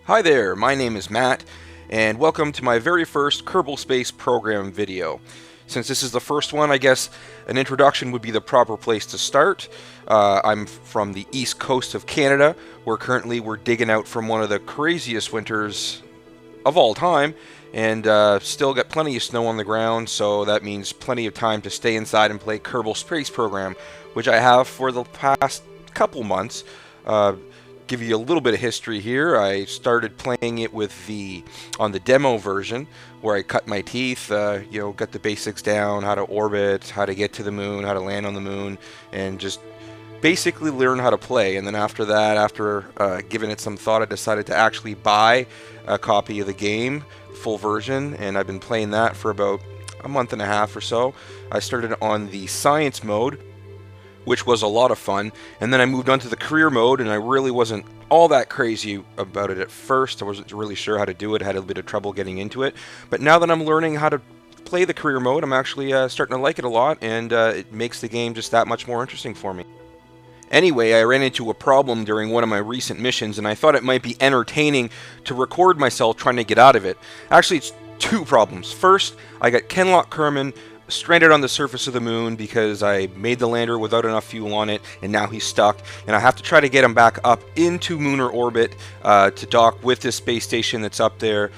Hi there, my name is Matt, and welcome to my very first Kerbal Space Program video. Since this is the first one, I guess an introduction would be the proper place to start. I'm from the east coast of Canada, where currently we're digging out from one of the craziest winters of all time, and still got plenty of snow on the ground, so that means plenty of time to stay inside and play Kerbal Space Program, which I have for the past couple months. Give you a little bit of history here. I started playing it on the demo version, where I cut my teeth, got the basics down, how to orbit, how to get to the moon, how to land on the moon, and just basically learn how to play. And then after that, after giving it some thought, I decided to actually buy a copy of the game, full version, and I've been playing that for about a month and a half or so. I started on the science mode, which was a lot of fun, and then I moved on to the career mode, and I really wasn't all that crazy about it at first. I wasn't really sure how to do it, had a bit of trouble getting into it, but now that I'm learning how to play the career mode, I'm actually starting to like it a lot, and it makes the game just that much more interesting for me. Anyway, I ran into a problem during one of my recent missions, and I thought it might be entertaining to record myself trying to get out of it. Actually, it's two problems. First, I got Kenlock Kerman stranded on the surface of the moon because I made the lander without enough fuel on it, and now he's stuck, and I have to try to get him back up into lunar orbit to dock with this space station that's up there,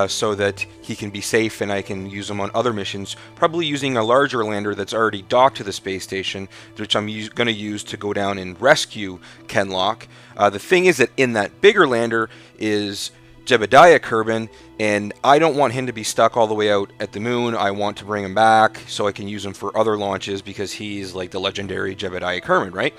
so that he can be safe and I can use him on other missions, probably using a larger lander that's already docked to the space station, which I'm going to use to go down and rescue Kenlock. The thing is that in that bigger lander is Jebediah Kerbin, and I don't want him to be stuck all the way out at the moon. I want to bring him back so I can use him for other launches, because he's like the legendary Jebediah Kerbin, right?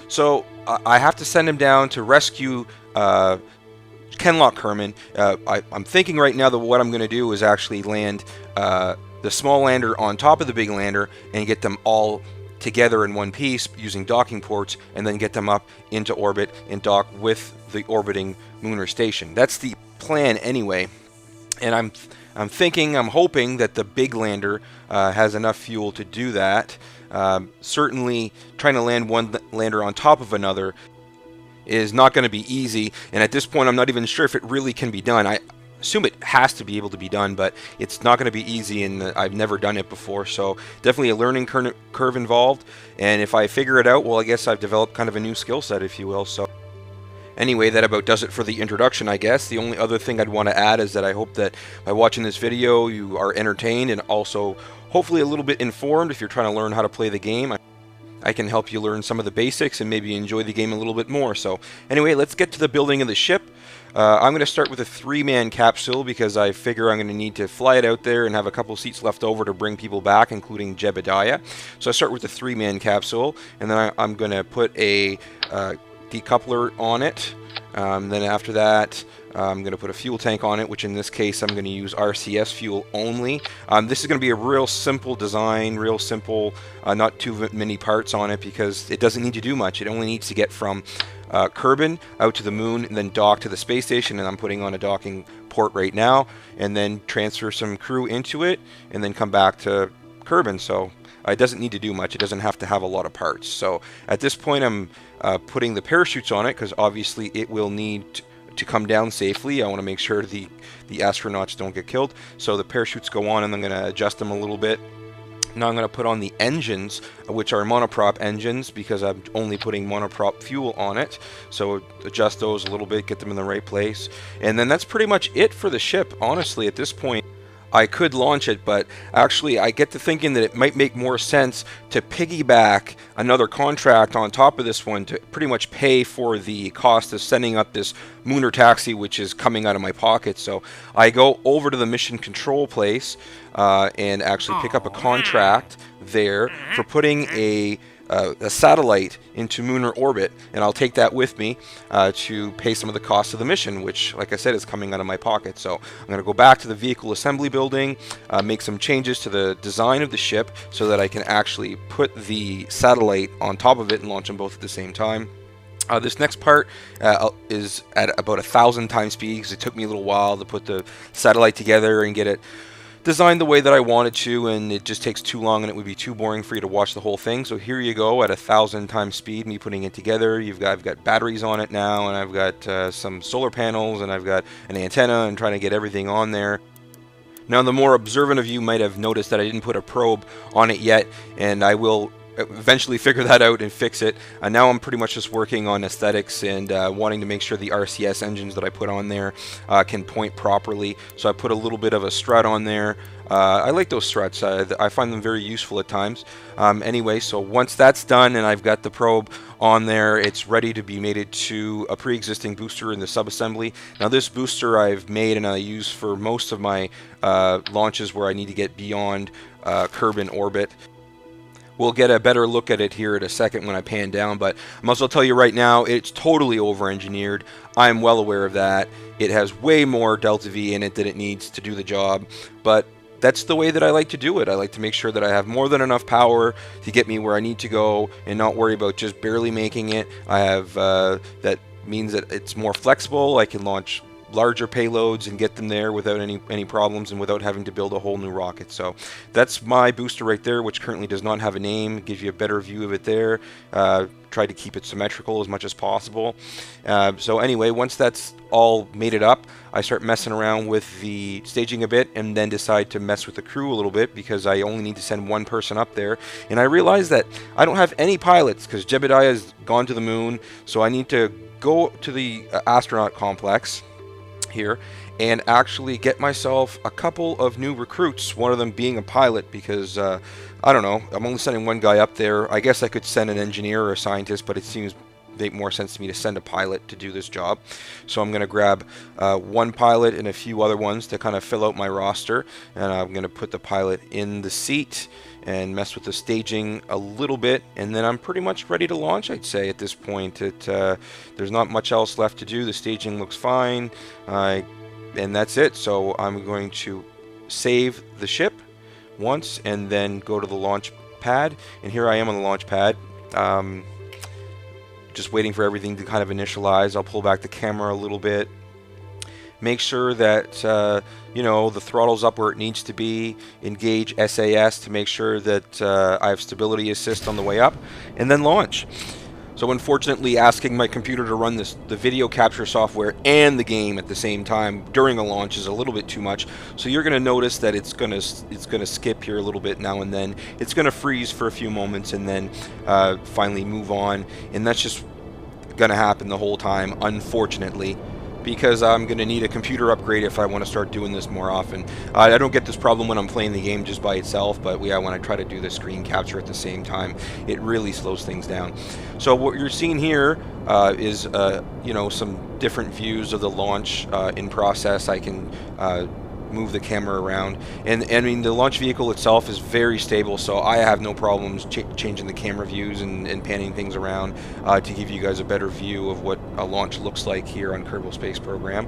So I have to send him down to rescue Kenlock Kerman. I'm thinking right now that what I'm going to do is actually land the small lander on top of the big lander and get them all together in one piece using docking ports, and then get them up into orbit and dock with the orbiting lunar station. That's the plan anyway, and I'm hoping that the big lander has enough fuel to do that. Certainly trying to land one lander on top of another is not going to be easy, and at this point I'm not even sure if it really can be done. I assume it has to be able to be done, but it's not going to be easy, and I've never done it before, so definitely a learning curve involved, and if I figure it out, well, I guess I've developed kind of a new skill set, if you will. So anyway, that about does it for the introduction, I guess. The only other thing I'd want to add is that I hope that by watching this video you are entertained and also hopefully a little bit informed if you're trying to learn how to play the game. I can help you learn some of the basics and maybe enjoy the game a little bit more. So anyway, let's get to the building of the ship. I'm going to start with a 3-man capsule because I figure I'm going to need to fly it out there and have a couple seats left over to bring people back, including Jebediah. So I start with a 3-man capsule, and then I'm going to put a decoupler on it. Then after that, I'm going to put a fuel tank on it, which in this case I'm going to use RCS fuel only. This is going to be a real simple design, real simple, not too many parts on it, because it doesn't need to do much. It only needs to get from Kerbin out to the moon and then dock to the space station, and I'm putting on a docking port right now, and then transfer some crew into it and then come back to Kerbin. So it doesn't need to do much. It doesn't have to have a lot of parts. So at this point I'm putting the parachutes on it, because obviously it will need to come down safely. I want to make sure the astronauts don't get killed. So the parachutes go on, and I'm going to adjust them a little bit. Now I'm going to put on the engines, which are monoprop engines, because I'm only putting monoprop fuel on it. So adjust those a little bit, get them in the right place. And then that's pretty much it for the ship, honestly, at this point. I could launch it, but actually I get to thinking that it might make more sense to piggyback another contract on top of this one to pretty much pay for the cost of sending up this lunar taxi, which is coming out of my pocket. So I go over to the mission control place and actually pick up a contract there for putting a satellite into lunar orbit, and I'll take that with me to pay some of the costs of the mission, which, like I said, is coming out of my pocket. So I'm going to go back to the vehicle assembly building, make some changes to the design of the ship so that I can actually put the satellite on top of it and launch them both at the same time. This next part is at about 1,000 times speed, because it took me a little while to put the satellite together and get it designed the way that I wanted to, and it just takes too long and it would be too boring for you to watch the whole thing. So here you go at 1,000 times speed, me putting it together. I've got batteries on it now, and I've got some solar panels, and I've got an antenna, and trying to get everything on there. Now, the more observant of you might have noticed that I didn't put a probe on it yet, and I will eventually figure that out and fix it. Now I'm pretty much just working on aesthetics and wanting to make sure the RCS engines that I put on there can point properly. So I put a little bit of a strut on there. I like those struts. I find them very useful at times. Anyway, so once that's done and I've got the probe on there, it's ready to be mated to a pre-existing booster in the subassembly. Now this booster I've made and I use for most of my launches where I need to get beyond Kerbal orbit. We'll get a better look at it here in a second when I pan down, but I must tell you right now, it's totally over-engineered. I'm well aware of that. It has way more delta V in it than it needs to do the job, but that's the way that I like to do it. I like to make sure that I have more than enough power to get me where I need to go and not worry about just barely making it. I have that means that it's more flexible. I can launch larger payloads and get them there without any problems and without having to build a whole new rocket. So that's my booster right there, which currently does not have a name. It gives you a better view of it there. Try to keep it symmetrical as much as possible. So anyway, once that's all mated up, I start messing around with the staging a bit and then decide to mess with the crew a little bit because I only need to send one person up there. And I realize that I don't have any pilots because Jebediah has gone to the moon, so I need to go to the astronaut complex here and actually get myself a couple of new recruits, one of them being a pilot, because I don't know, I'm only sending one guy up there. I guess I could send an engineer or a scientist, but it seems make more sense to me to send a pilot to do this job. So I'm going to grab one pilot and a few other ones to kind of fill out my roster, and I'm going to put the pilot in the seat and mess with the staging a little bit, and then I'm pretty much ready to launch, I'd say, at this point. There's not much else left to do. The staging looks fine, and that's it. So I'm going to save the ship once and then go to the launch pad, and here I am on the launch pad. Just waiting for everything to kind of initialize. I'll pull back the camera a little bit. Make sure that you know, the throttle's up where it needs to be. Engage SAS to make sure that I have stability assist on the way up, and then launch. So unfortunately, asking my computer to run the video capture software and the game at the same time during a launch is a little bit too much. So you're going to notice that it's going to skip here a little bit now and then. It's going to freeze for a few moments and then finally move on. And that's just going to happen the whole time, unfortunately, because I'm going to need a computer upgrade if I want to start doing this more often. I don't get this problem when I'm playing the game just by itself, but yeah, when I try to do the screen capture at the same time, it really slows things down. So what you're seeing here is you know, some different views of the launch in process. I can move the camera around, and I mean, the launch vehicle itself is very stable, so I have no problems changing the camera views and panning things around to give you guys a better view of what a launch looks like here on Kerbal Space Program.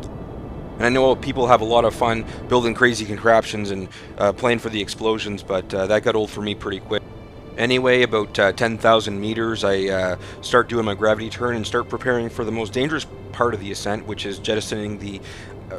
And I know people have a lot of fun building crazy contraptions and playing for the explosions, but that got old for me pretty quick. Anyway, about 10,000 meters, I start doing my gravity turn and start preparing for the most dangerous part of the ascent, which is jettisoning the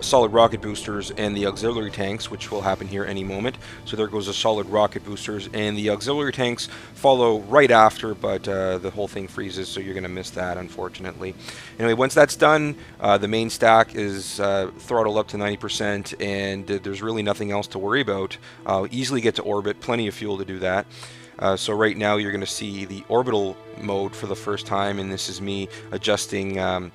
solid rocket boosters and the auxiliary tanks, which will happen here any moment. So there goes the solid rocket boosters, and the auxiliary tanks follow right after, but the whole thing freezes, so you're going to miss that, unfortunately. Anyway, once that's done, the main stack is throttled up to 90%, and there's really nothing else to worry about. I'll easily get to orbit, plenty of fuel to do that. So right now you're going to see the orbital mode for the first time, and this is me adjusting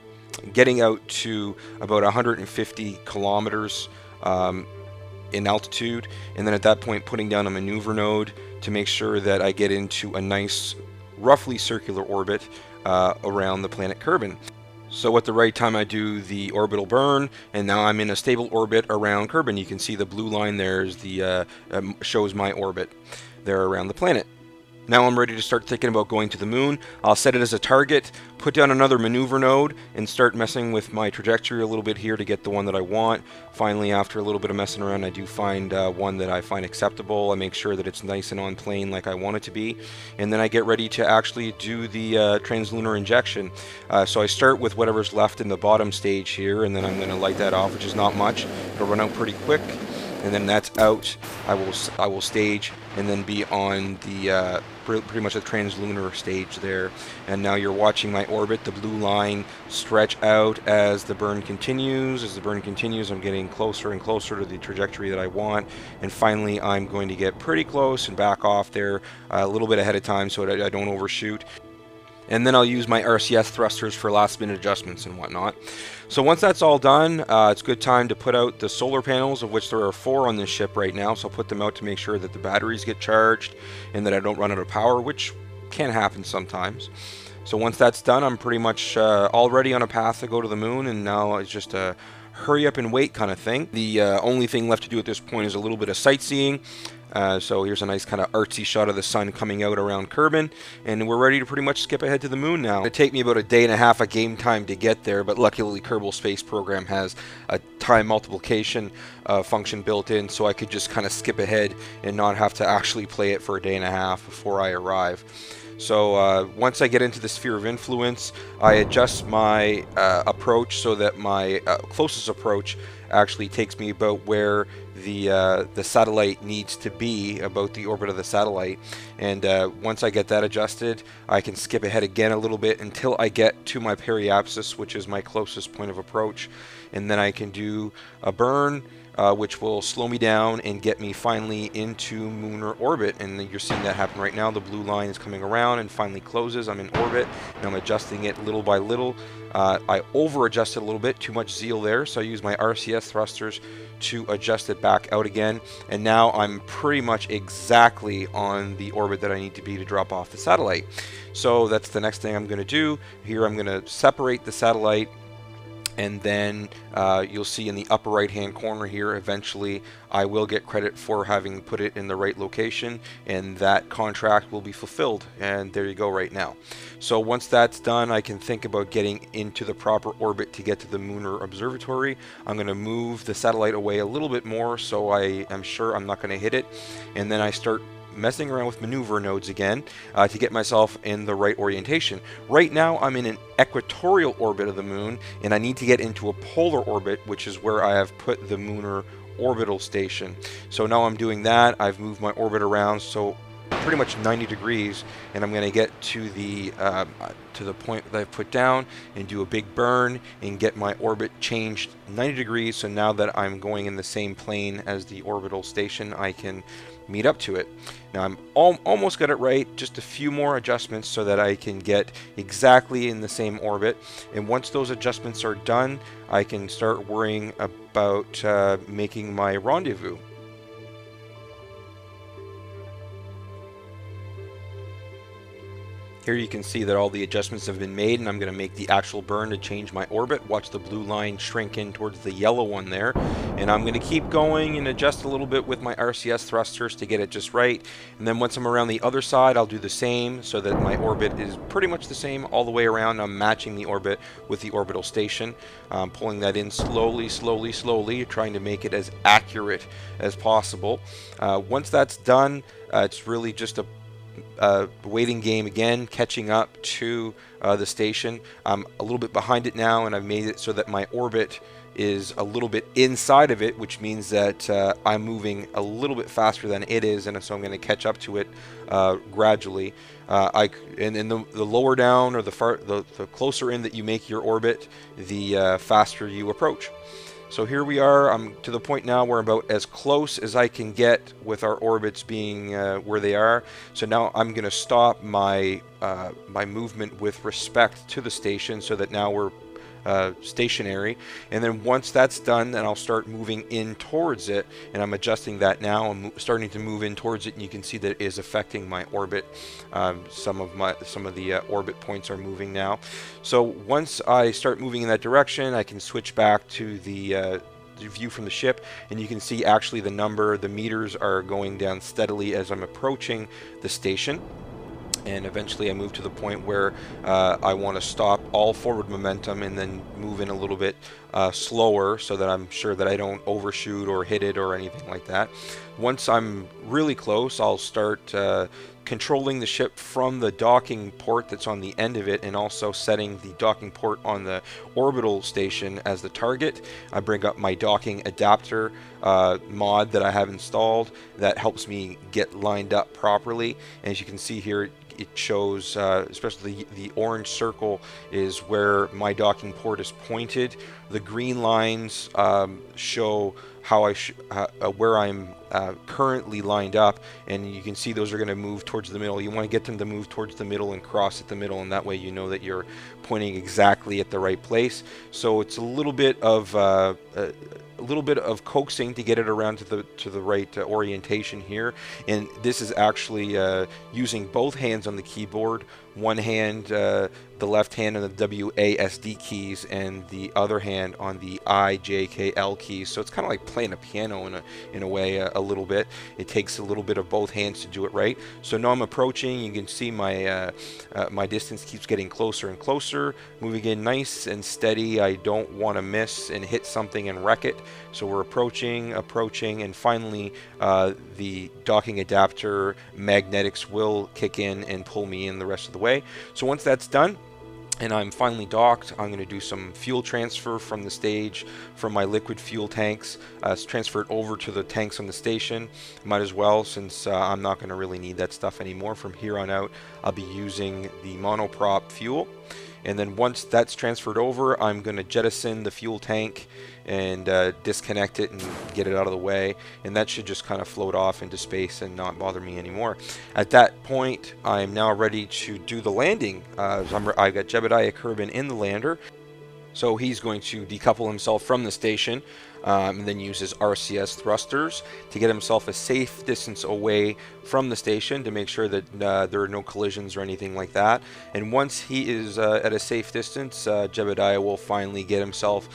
getting out to about 150 kilometers in altitude, and then at that point putting down a maneuver node to make sure that I get into a nice roughly circular orbit around the planet Kerbal. So at the right time I do the orbital burn, and now I'm in a stable orbit around Kerbal. You can see the blue line there is the shows my orbit there around the planet. Now I'm ready to start thinking about going to the moon. I'll set it as a target, put down another maneuver node, and start messing with my trajectory a little bit here to get the one that I want. Finally, after a little bit of messing around, I do find one that I find acceptable. I make sure that it's nice and on plane like I want it to be, and then I get ready to actually do the translunar injection. So I start with whatever's left in the bottom stage here, and then I'm going to light that off, which is not much. It'll run out pretty quick. and then that's out. I will stage and then be on the pretty much the translunar stage there. And now you're watching my orbit, the blue line, stretch out as the burn continues. As the burn continues, I'm getting closer and closer to the trajectory that I want, and finally I'm going to get pretty close and back off there a little bit ahead of time so that I don't overshoot. And then I'll use my RCS thrusters for last minute adjustments and whatnot. So once that's all done, it's a good time to put out the solar panels, of which there are 4 on this ship right now. So I'll put them out to make sure that the batteries get charged and that I don't run out of power, which can happen sometimes. So once that's done, I'm pretty much already on a path to go to the moon, and now it's just a hurry up and wait kind of thing. The only thing left to do at this point is a little bit of sightseeing. So here's a nice kind of artsy shot of the sun coming out around Kerbal, and we're ready to pretty much skip ahead to the moon now. It'll take me about a day and a half of game time to get there, but luckily Kerbal Space Program has a time multiplication function built in, so I could just kind of skip ahead and not have to actually play it for a day and a half before I arrive. So once I get into the sphere of influence, I adjust my approach so that my closest approach actually takes me about where the satellite needs to be, about the orbit of the satellite. And once I get that adjusted, I can skip ahead again a little bit until I get to my periapsis, which is my closest point of approach, and then I can do a burn, which will slow me down and get me finally into lunar orbit. And you're seeing that happen right now. The blue line is coming around and finally closes. I'm in orbit, and I'm adjusting it little by little. I over adjusted a little bit, too much zeal there, so I use my RCS thrusters to adjust it back out again, and now I'm pretty much exactly on the orbit that I need to be to drop off the satellite. So that's the next thing I'm going to do. Here I'm going to separate the satellite, and then you'll see in the upper right hand corner here, eventually I will get credit for having put it in the right location, and that contract will be fulfilled, and there you go right now. So once that's done, I can think about getting into the proper orbit to get to the lunar observatory. I'm going to move the satellite away a little bit more so I am sure I'm not going to hit it, and then I start messing around with maneuver nodes again to get myself in the right orientation. Right now I'm in an equatorial orbit of the moon, and I need to get into a polar orbit, which is where I have put the lunar orbital station. So now I'm doing that. I've moved my orbit around so pretty much 90 degrees, and I'm going to get to the point that I've put down and do a big burn and get my orbit changed 90 degrees. So now that I'm going in the same plane as the orbital station, I can meet up to it. Now I'm almost got it right, just a few more adjustments so that I can get exactly in the same orbit, and once those adjustments are done, I can start worrying about making my rendezvous. Here you can see that all the adjustments have been made, and I'm going to make the actual burn to change my orbit. Watch the blue line shrink in towards the yellow one there, and I'm going to keep going and adjust a little bit with my RCS thrusters to get it just right. And then once I'm around the other side, I'll do the same so that my orbit is pretty much the same all the way around. I'm matching the orbit with the orbital station, pulling that in slowly, slowly, slowly, trying to make it as accurate as possible. Once that's done, it's really just a waiting game again, catching up to the station. I'm a little bit behind it now, and I've made it so that my orbit is a little bit inside of it, which means that I'm moving a little bit faster than it is, and so I'm going to catch up to it gradually. And the lower down, or the closer in that you make your orbit, the faster you approach. So here we are. I'm to the point now where I'm about as close as I can get with our orbits being where they are. So now I'm going to stop my my movement with respect to the station, so that now we're stationary. And then once that's done, then I'll start moving in towards it, and I'm adjusting that now. I'm starting to move in towards it, and you can see that it is affecting my orbit. Some of the orbit points are moving now. So once I start moving in that direction, I can switch back to the view from the ship, and you can see actually the meters are going down steadily as I'm approaching the station. And eventually I move to the point where I want to stop all forward momentum and then move in a little bit slower, so that I'm sure that I don't overshoot or hit it or anything like that. Once I'm really close, I'll start controlling the ship from the docking port that's on the end of it, and also setting the docking port on the orbital station as the target. I bring up my docking adapter mod that I have installed that helps me get lined up properly. And as you can see here, it shows, especially the orange circle is where my docking port is pointed. The green lines show how where I'm currently lined up, and you can see those are going to move towards the middle. You want to get them to move towards the middle and cross at the middle, and that way you know that you're pointing exactly at the right place. So it's a little bit of coaxing to get it around to the right orientation here, and this is actually using both hands on the keyboard, one hand the left hand on the WASD keys and the other hand on the I, J, K, L keys. So it's kind of like playing a piano in a way, a little bit. It takes a little bit of both hands to do it right. So now I'm approaching. You can see my my distance keeps getting closer and closer, moving in nice and steady. I don't want to miss and hit something and wreck it. So we're approaching, and finally the docking adapter magnetics will kick in and pull me in the rest of the way. So once that's done, and I'm finally docked, I'm going to do some fuel transfer from the stage from my liquid fuel tanks. Transfer it over to the tanks on the station. Might as well, since I'm not going to really need that stuff anymore. From here on out, I'll be using the monoprop fuel. And then once that's transferred over, I'm going to jettison the fuel tank and disconnect it and get it out of the way, and that should just kind of float off into space and not bother me anymore. At that point, I'm now ready to do the landing. I've got Jebediah Kerbal in the lander, so he's going to decouple himself from the station and then use his RCS thrusters to get himself a safe distance away from the station to make sure that there are no collisions or anything like that. And once he is at a safe distance, Jebediah will finally get himself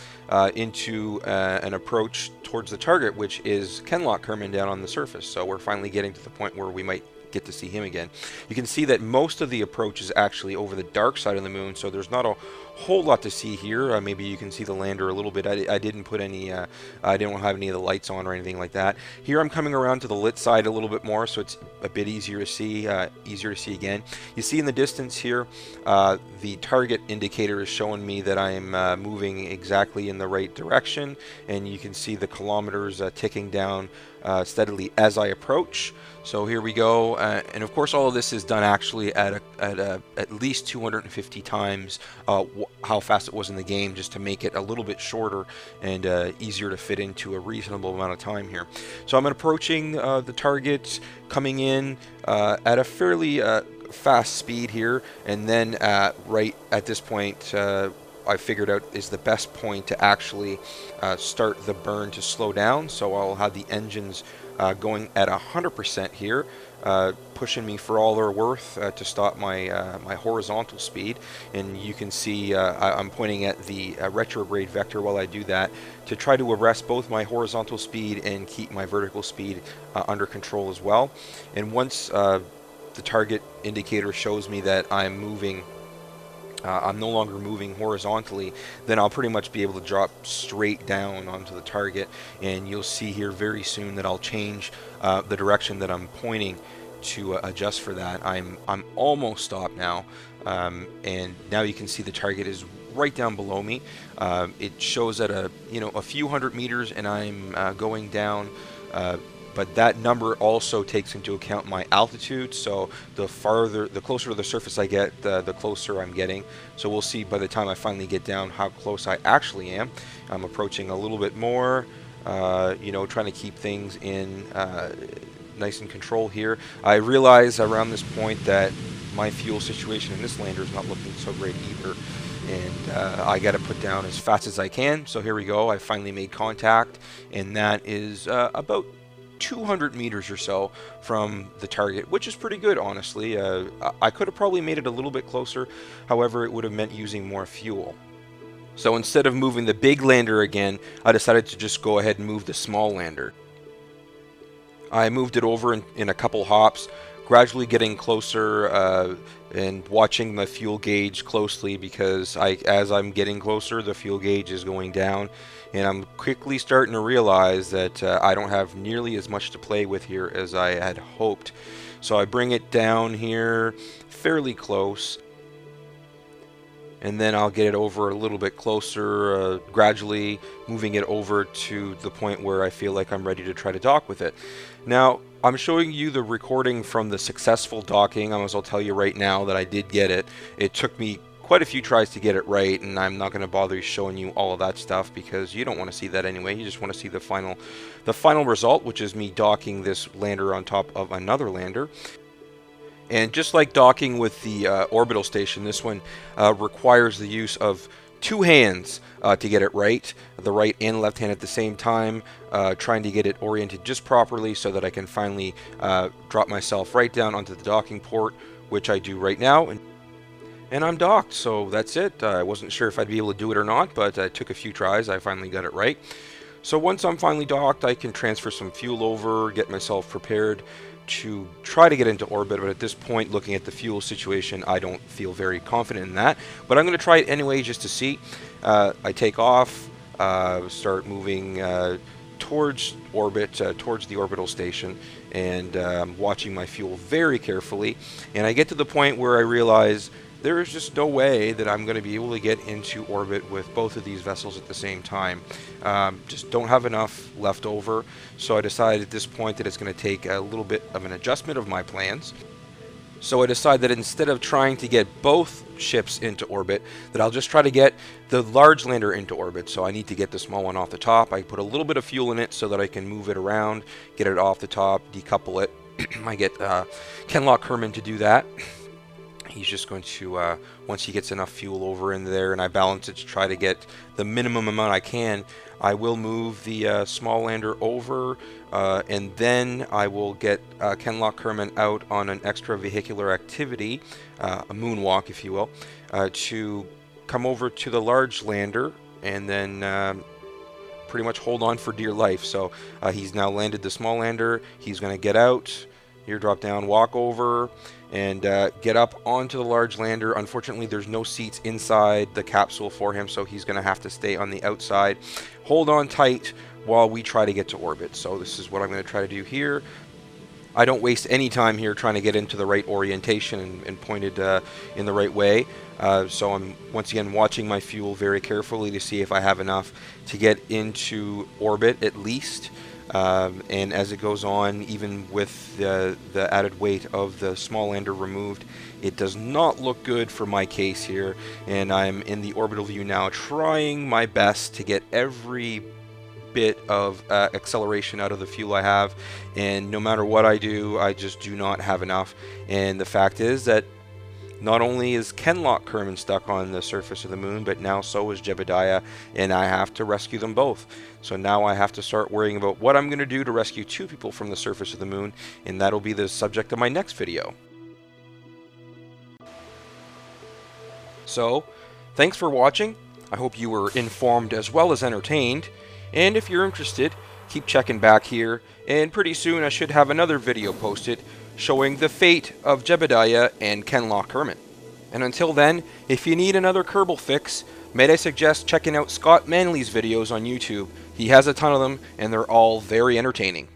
into an approach towards the target, which is Kenlock Kerman down on the surface. So we're finally getting to the point where we might get to see him again. You can see that most of the approach is actually over the dark side of the moon, so there's not a whole lot to see here. Maybe you can see the lander a little bit. I didn't put any, I didn't have any of the lights on or anything like that. Here I'm coming around to the lit side a little bit more, so it's a bit easier to see again. You see in the distance here, the target indicator is showing me that I'm moving exactly in the right direction, and you can see the kilometers ticking down steadily as I approach. So here we go, and of course all of this is done actually at least 250 times how fast it was in the game, just to make it a little bit shorter and easier to fit into a reasonable amount of time here. So I'm approaching the target, coming in at a fairly fast speed here, and then right at this point I figured out is the best point to actually start the burn to slow down. So I'll have the engines going at 100% here, pushing me for all they're worth to stop my my horizontal speed. And you can see I'm pointing at the retrograde vector while I do that to try to arrest both my horizontal speed and keep my vertical speed under control as well. And once the target indicator shows me that I'm moving, I'm no longer moving horizontally, then I'll pretty much be able to drop straight down onto the target, and you'll see here very soon that I'll change the direction that I'm pointing to adjust for that. I'm almost stopped now, and now you can see the target is right down below me. It shows at a few hundred meters, and I'm going down. But that number also takes into account my altitude, so the closer to the surface I get, the closer I'm getting. So we'll see by the time I finally get down how close I actually am. I'm approaching a little bit more, trying to keep things in nice and control here. I realize around this point that my fuel situation in this lander is not looking so great either, and I got to put down as fast as I can. So here we go. I finally made contact, and that is about 200 meters or so from the target, which is pretty good, honestly. I could have probably made it a little bit closer, however it would have meant using more fuel. So instead of moving the big lander again, I decided to just go ahead and move the small lander. I moved it over in a couple hops, gradually getting closer and watching the fuel gauge closely, because as I'm getting closer, the fuel gauge is going down, and I'm quickly starting to realize that I don't have nearly as much to play with here as I had hoped. So I bring it down here fairly close, and then I'll get it over a little bit closer, gradually moving it over to the point where I feel like I'm ready to try to dock with it. Now, I'm showing you the recording from the successful docking. I will tell you right now that I did get it. It took me quite a few tries to get it right, and I'm not going to bother showing you all of that stuff because you don't want to see that anyway. You just want to see the final result, which is me docking this lander on top of another lander. And just like docking with the orbital station, this one requires the use of two hands to get it right, the right and left hand at the same time, trying to get it oriented just properly so that I can finally drop myself right down onto the docking port, which I do right now. And I'm docked, so that's it. I wasn't sure if I'd be able to do it or not, but it took a few tries. I finally got it right. So once I'm finally docked, I can transfer some fuel over, get myself prepared to try to get into orbit, but at this point, looking at the fuel situation, I don't feel very confident in that. But I'm going to try it anyway just to see. I take off, start moving towards orbit, towards the orbital station, and watching my fuel very carefully. And I get to the point where I realize there is just no way that I'm going to be able to get into orbit with both of these vessels at the same time. Just don't have enough left over, so I decided at this point that it's going to take a little bit of an adjustment of my plans. So I decided that instead of trying to get both ships into orbit, that I'll just try to get the large lander into orbit. So I need to get the small one off the top. I put a little bit of fuel in it so that I can move it around, get it off the top, decouple it. I get KerbalRescue1 to do that. He's just going to, once he gets enough fuel over in there and I balance it to try to get the minimum amount I can, I will move the small lander over, and then I will get KerbalRescue1 out on an extravehicular activity, a moonwalk if you will, to come over to the large lander and then pretty much hold on for dear life. So he's now landed the small lander, he's going to get out, here drop down, walk over, and get up onto the large lander. Unfortunately, there's no seats inside the capsule for him, so he's going to have to stay on the outside. Hold on tight while we try to get to orbit. So this is what I'm going to try to do here. I don't waste any time here trying to get into the right orientation and pointed in the right way. So I'm once again watching my fuel very carefully to see if I have enough to get into orbit at least. And as it goes on, even with the added weight of the small lander removed, it does not look good for my case here. And I'm in the orbital view now, trying my best to get every bit of acceleration out of the fuel I have. And no matter what I do, I just do not have enough. And the fact is that not only is KerbalRescue1 stuck on the surface of the moon, but now so is Jebediah, and I have to rescue them both. So now I have to start worrying about what I'm going to do to rescue two people from the surface of the moon, and that'll be the subject of my next video. So, thanks for watching. I hope you were informed as well as entertained, and if you're interested, keep checking back here, and pretty soon I should have another video posted showing the fate of Jebediah and KerbalRescue1. And until then, if you need another Kerbal fix, may I suggest checking out Scott Manley's videos on YouTube. He has a ton of them, and they're all very entertaining.